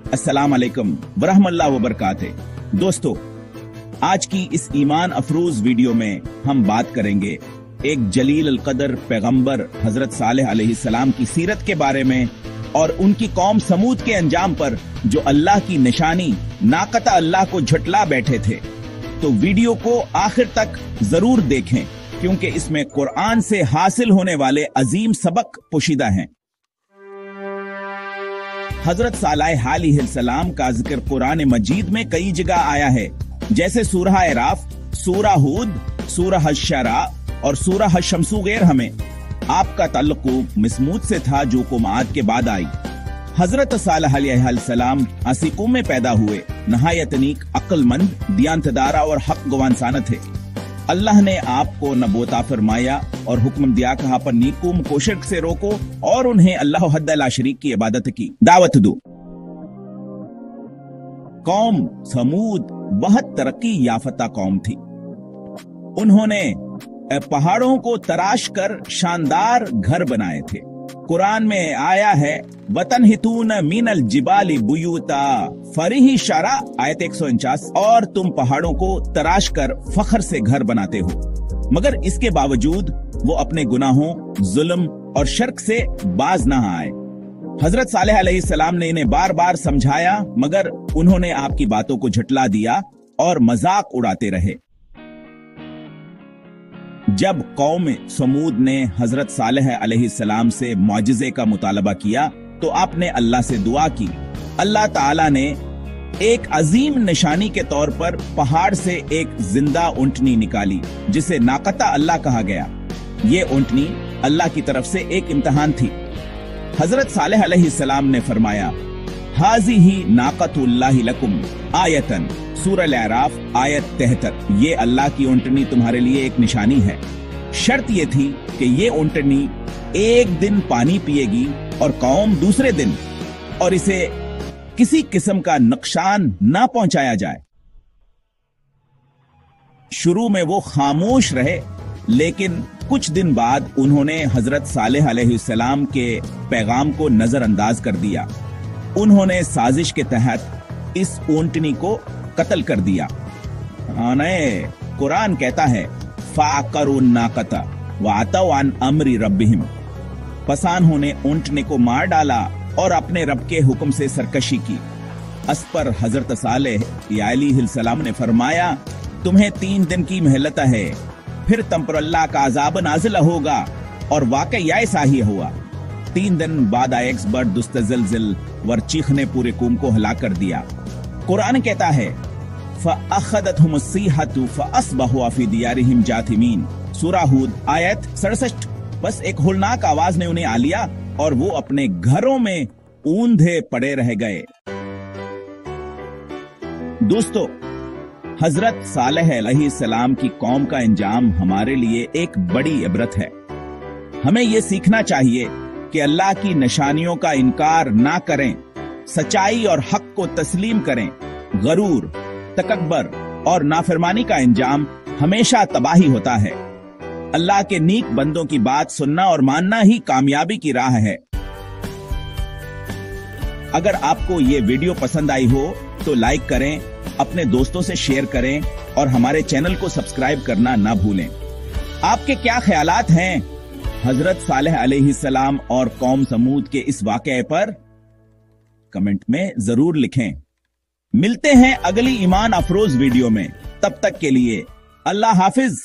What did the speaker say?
अस्सलाम वालेकुम वरहमतुल्लाहि वबरकातुहू। दोस्तों, आज की इस ईमान अफरोज वीडियो में हम बात करेंगे एक जलील अल कदर पैगंबर हजरत सालेह अलैहिस्सलाम की सीरत के बारे में और उनकी कौम समूद के अंजाम पर जो अल्लाह की निशानी नाकता अल्लाह को झुटला बैठे थे। तो वीडियो को आखिर तक जरूर देखें क्योंकि इसमें कुरान से हासिल होने वाले अजीम सबक पोशीदा हैं। हजरत सालेह अलैहिस्सलाम का जिक्र कुरान मजीद में कई जगह आया है, जैसे सूरह अराफ, सूरह हूद, सूरह अश-शरा और सूरह अश-शम्स वगैरह में। आपका ताल्लुक मिस्मूद से था जो कौम आद के बाद आई। हजरत सालेह अलैहिस्सलाम असीकुम में पैदा हुए, नहायत नीक, अक्लमंद, दियानतदारा और हक गवानसाना थे। अल्लाह ने आपको नबूता फरमाया और हुक्म दिया, कहा पर नीकुम को शिर्क से रोको और उन्हें अल्लाह वहद ला शरीक की इबादत की दावत दो। कौम समूद बहुत तरक्की याफ्ता कौम थी। उन्होंने पहाड़ों को तराश कर शानदार घर बनाए थे। कुरान में आया है, वतन हितून मीनल जिबाली बुयूता फरीही शारा, आयत 149, और तुम पहाड़ों को तराश कर फख्र से घर बनाते हो। मगर इसके बावजूद वो अपने गुनाहों, जुल्म और शिर्क से बाज न आए। हजरत सालेह अलैहिस्सलाम ने इन्हें बार बार समझाया, मगर उन्होंने आपकी बातों को झुटला दिया और मजाक उड़ाते रहे। जब कौम समूद ने हजरत सालेह अलैहिस्सलाम से मौजिज़े का मुतालबा किया तो आपने अल्लाह से दुआ की। अल्लाह ताला ने एक अजीम निशानी के तौर पर पहाड़ से एक जिंदा ऊंटनी निकाली जिसे नाकता अल्लाह कहा गया। ये ऊंटनी अल्लाह की तरफ से एक इम्तिहान थी। हजरत सालेह अलैहिस्सलाम ने फरमाया, हाज़िही नाकतुल्लाहि लकुम आयतन, सूरह अराफ आयत 73। ये अल्लाह की ऊंटनी तुम्हारे लिए एक निशानी है। शर्त ये थी कि ये ऊंटनी एक दिन पानी पिएगी और कौम दूसरे दिन, और इसे किसी किस्म का नुकसान ना पहुंचाया जाए। शुरू में वो खामोश रहे, लेकिन कुछ दिन बाद उन्होंने हजरत सालेह अलैहिस्सलाम के पैगाम को नजरअंदाज कर दिया। उन्होंने साजिश के तहत इस ऊंटनी को कत्ल कर दिया। कुरान कहता है, फाकरुन नाकता वातौ अन अम्रि रब्बिहिम, पसानों ने ऊंटने को मार डाला और अपने रब के हुक्म से सरकशी की। अस पर हजरत सालेह अलैहिस्सलाम ने फरमाया, तुम्हें 3 दिन की मोहलत है, फिर तुम पर अल्लाह का अजाब नाज़िल होगा। और वाकई ऐसा ही हुआ। 3 दिन बाद आयक्स बर्ड दुस्तज़लज़ल वर चीख ने पूरे कौम को हलाक कर दिया। कुरान कहता है, फ़अख़ज़तहुमुस्सीहतु फ़अस्बहू फ़ी दियारिहिम जाथिमीन, सूरह हूद आयत 67। बस एक होलनाक आवाज ने उन्हें आ लिया और वो अपने घरों में ऊंधे पड़े रह गए। दोस्तों, हजरत सालेह अलैहिस्सलाम की कौम का अंजाम हमारे लिए एक बड़ी इबरत है। हमें यह सीखना चाहिए कि अल्लाह की निशानियों का इनकार ना करें, सच्चाई और हक को तस्लीम करें। गरूर, तकब्बर और नाफरमानी का अंजाम हमेशा तबाही होता है। अल्लाह के नीक बंदों की बात सुनना और मानना ही कामयाबी की राह है। अगर आपको ये वीडियो पसंद आई हो तो लाइक करें, अपने दोस्तों से शेयर करें और हमारे चैनल को सब्सक्राइब करना ना भूलें। आपके क्या ख्यालात हैं हजरत सालेह अलैहिस्सलाम और कौम समूद के इस वाकये पर? कमेंट में जरूर लिखें। मिलते हैं अगली ईमान अफरोज वीडियो में। तब तक के लिए अल्लाह हाफिज।